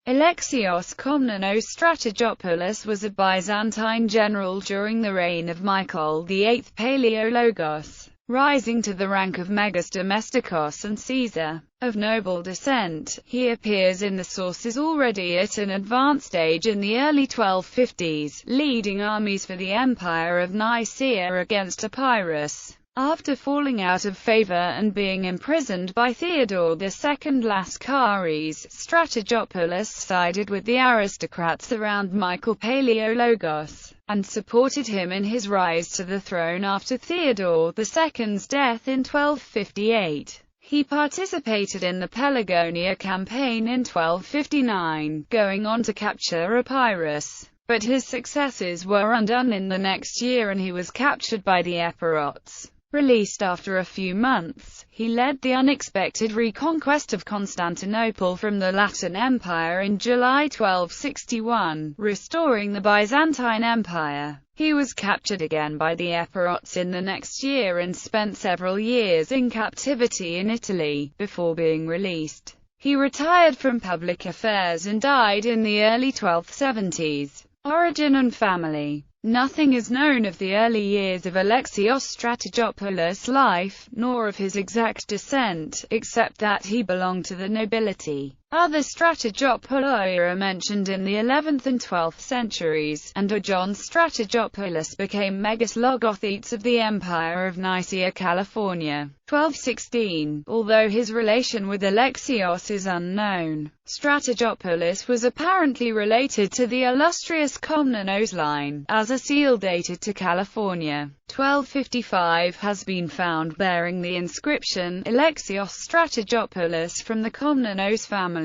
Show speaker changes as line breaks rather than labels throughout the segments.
Alexios Strategopoulos was a Byzantine general during the reign of Michael VIII Palaiologos, rising to the rank of Megas Domestikos and Caesar. Of noble descent, he appears in the sources already at an advanced age in the early 1250s, leading armies for the Empire of Nicaea against Epirus. After falling out of favor and being imprisoned by Theodore II Lascaris, Strategopoulos sided with the aristocrats around Michael Palaiologos, and supported him in his rise to the throne after Theodore II's death in 1258. He participated in the Pelagonia campaign in 1259, going on to capture Epirus. But his successes were undone in the next year and he was captured by the Epirots. Released after a few months, he led the unexpected reconquest of Constantinople from the Latin Empire in July 1261, restoring the Byzantine Empire. He was captured again by the Epirots in the next year and spent several years in captivity in Italy, before being released. He retired from public affairs and died in the early 1270s. Origin and family. Nothing is known of the early years of Alexios Strategopoulos' life, nor of his exact descent, except that he belonged to the nobility. Other Strategopouloi are mentioned in the 11th and 12th centuries, and John Strategopoulos became Megas Logothetes of the Empire of Nicaea, California, 1216, although his relation with Alexios is unknown. Strategopoulos was apparently related to the illustrious Komnenos line, as a seal dated to California. 1255 has been found bearing the inscription, Alexios Strategopoulos from the Komnenos family.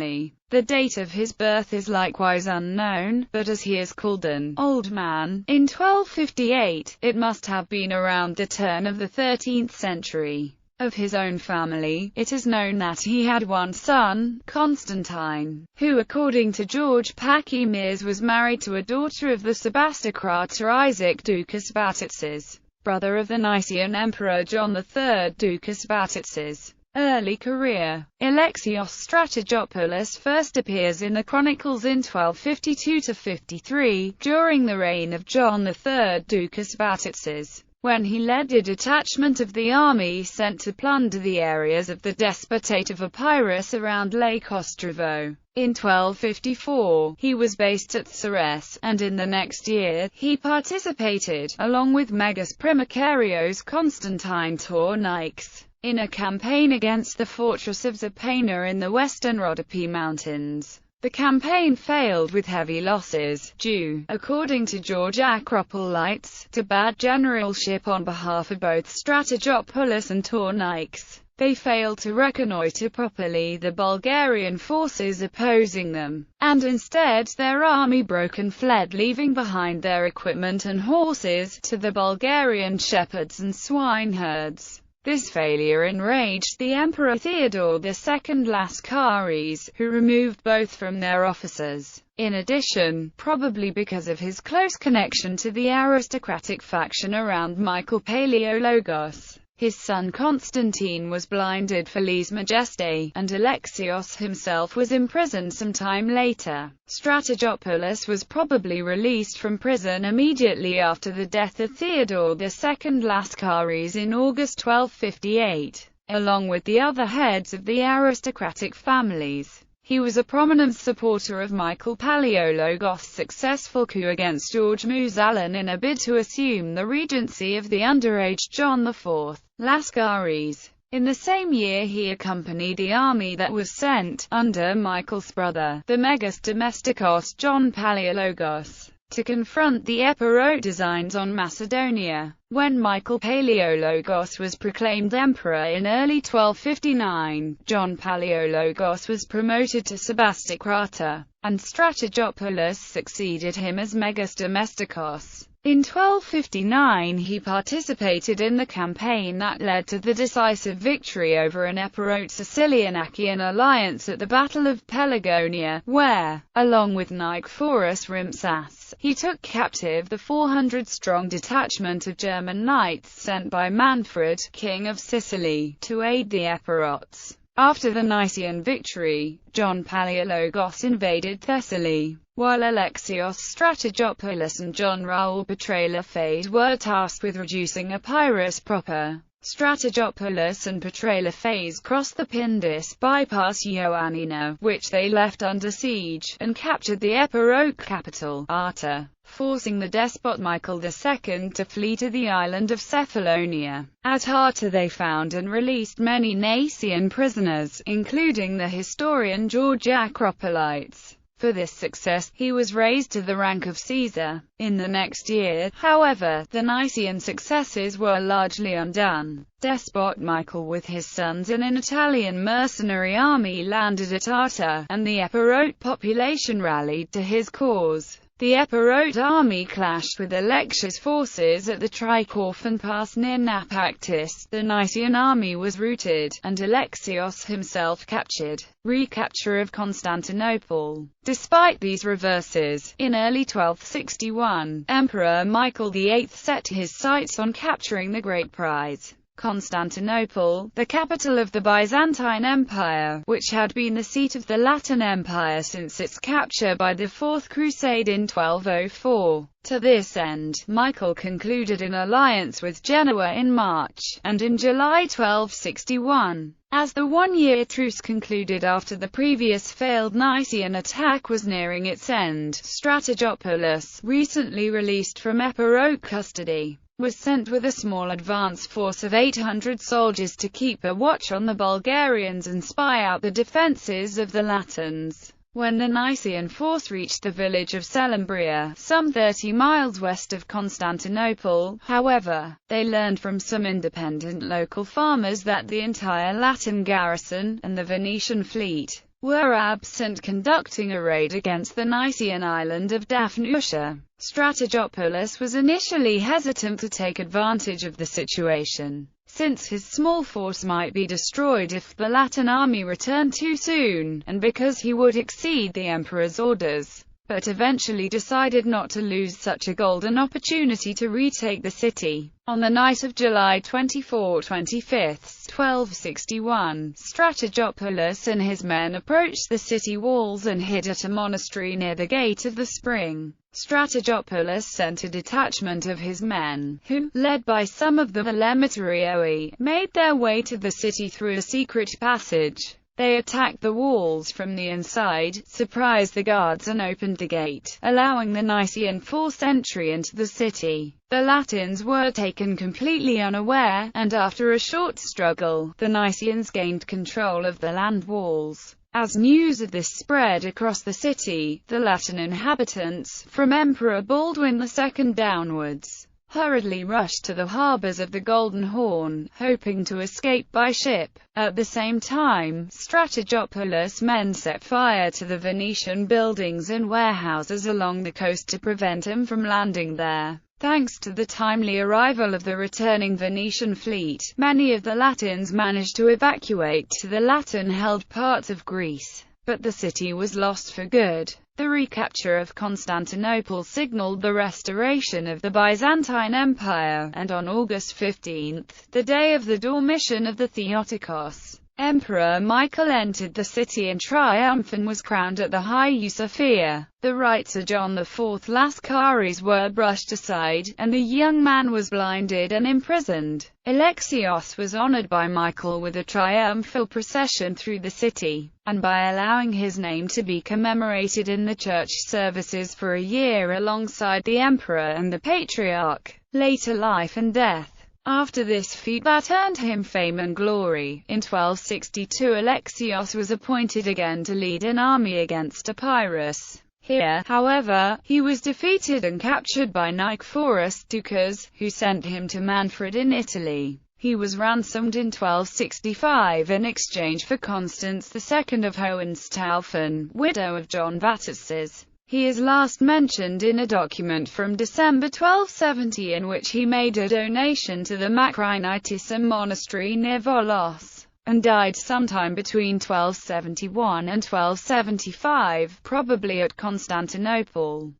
The date of his birth is likewise unknown, but as he is called an old man in 1258, it must have been around the turn of the 13th century. Of his own family, it is known that he had one son, Constantine, who according to George Pachymeres was married to a daughter of the Sebastocrator Isaac Ducas Batitzes, brother of the Nicaean Emperor John III Ducas Batitzes. Early career. Alexios Strategopoulos first appears in the Chronicles in 1252–53, during the reign of John III Ducas Batitzes, when he led a detachment of the army sent to plunder the areas of the Despotate of Epirus around Lake Ostrovo. In 1254, he was based at Sarres, and in the next year, he participated, along with Megas Primacarios Constantine Tournaikes, in a campaign against the fortress of Zapana in the western Rhodope Mountains. The campaign failed with heavy losses, due, according to George Acropolites, to bad generalship on behalf of both Strategopoulos and Tournaikes. They failed to reconnoiter properly the Bulgarian forces opposing them, and instead their army broke and fled, leaving behind their equipment and horses to the Bulgarian shepherds and swineherds. This failure enraged the Emperor Theodore II Lascaris, who removed both from their officers. In addition, probably because of his close connection to the aristocratic faction around Michael Palaiologos, his son Constantine was blinded for lèse majesté, and Alexios himself was imprisoned some time later. Strategopoulos was probably released from prison immediately after the death of Theodore II Lascaris in August 1258, along with the other heads of the aristocratic families. He was a prominent supporter of Michael Palaiologos' successful coup against George Muzalan in a bid to assume the regency of the underage John IV Lascaris. In the same year he accompanied the army that was sent, under Michael's brother, the Megas Domestikos John Palaiologos, to confront the Epirot designs on Macedonia. When Michael Palaiologos was proclaimed emperor in early 1259, John Palaiologos was promoted to Sebastocrator, and Strategopoulos succeeded him as Megas Domestikos. In 1259 he participated in the campaign that led to the decisive victory over an Epirot-Sicilian-Achaean alliance at the Battle of Pelagonia, where, along with Nicephorus Rhymsas, he took captive the 400-strong detachment of German knights sent by Manfred, king of Sicily, to aid the Epirots. After the Nicene victory, John Palaiologos invaded Thessaly, while Alexios Strategopoulos and John Raoul Petralophaes were tasked with reducing Epirus proper. Strategopoulos and Petralophaes crossed the Pindus, bypassed Ioannina, which they left under siege, and captured the Epirote capital, Arta, forcing the despot Michael II to flee to the island of Cephalonia. At Arta they found and released many Naisian prisoners, including the historian George Acropolites. For this success, he was raised to the rank of Caesar. In the next year, however, the Nicene successes were largely undone. Despot Michael with his sons and an Italian mercenary army landed at Arta, and the Epirote population rallied to his cause. The Epirote army clashed with Alexios' forces at the Tricorphon Pass near Naupactus. The Nicene army was routed, and Alexios himself captured. Recapture of Constantinople. Despite these reverses, in early 1261, Emperor Michael VIII set his sights on capturing the great prize. Constantinople, the capital of the Byzantine Empire, which had been the seat of the Latin Empire since its capture by the Fourth Crusade in 1204. To this end, Michael concluded an alliance with Genoa in March, and in July 1261. As the one-year truce concluded after the previous failed Nicene attack was nearing its end, Strategopoulos, recently released from Epirote custody, was sent with a small advance force of 800 soldiers to keep a watch on the Bulgarians and spy out the defences of the Latins. When the Nicene force reached the village of Selembria, some 30 miles west of Constantinople, however, they learned from some independent local farmers that the entire Latin garrison, and the Venetian fleet, were absent conducting a raid against the Nicene island of Daphnusia. Strategopoulos was initially hesitant to take advantage of the situation, since his small force might be destroyed if the Latin army returned too soon, and because he would exceed the emperor's orders, but eventually decided not to lose such a golden opportunity to retake the city. On the night of July 24–25, 1261, Strategopoulos and his men approached the city walls and hid at a monastery near the Gate of the Spring. Strategopoulos sent a detachment of his men, who, led by some of the Lemmitarioi, made their way to the city through a secret passage. They attacked the walls from the inside, surprised the guards and opened the gate, allowing the Nicene force entry into the city. The Latins were taken completely unaware, and after a short struggle, the Niceans gained control of the land walls. As news of this spread across the city, the Latin inhabitants, from Emperor Baldwin II downwards, hurriedly rushed to the harbours of the Golden Horn, hoping to escape by ship. At the same time, Strategopoulos' men set fire to the Venetian buildings and warehouses along the coast to prevent him from landing there. Thanks to the timely arrival of the returning Venetian fleet, many of the Latins managed to evacuate to the Latin-held parts of Greece, but the city was lost for good. The recapture of Constantinople signaled the restoration of the Byzantine Empire, and on August 15, the day of the Dormition of the Theotokos, Emperor Michael entered the city in triumph and was crowned at the Hagia Sophia. The rites of John IV Lascaris were brushed aside, and the young man was blinded and imprisoned. Alexios was honored by Michael with a triumphal procession through the city, and by allowing his name to be commemorated in the church services for a year alongside the emperor and the patriarch. Later life and death. After this feat that earned him fame and glory, in 1262 Alexios was appointed again to lead an army against Epirus. Here, however, he was defeated and captured by Nicephorus Ducas, who sent him to Manfred in Italy. He was ransomed in 1265 in exchange for Constance II of Hohenstaufen, widow of John Vataces. He is last mentioned in a document from December 1270 in which he made a donation to the Macrinitism monastery near Volos, and died sometime between 1271 and 1275, probably at Constantinople.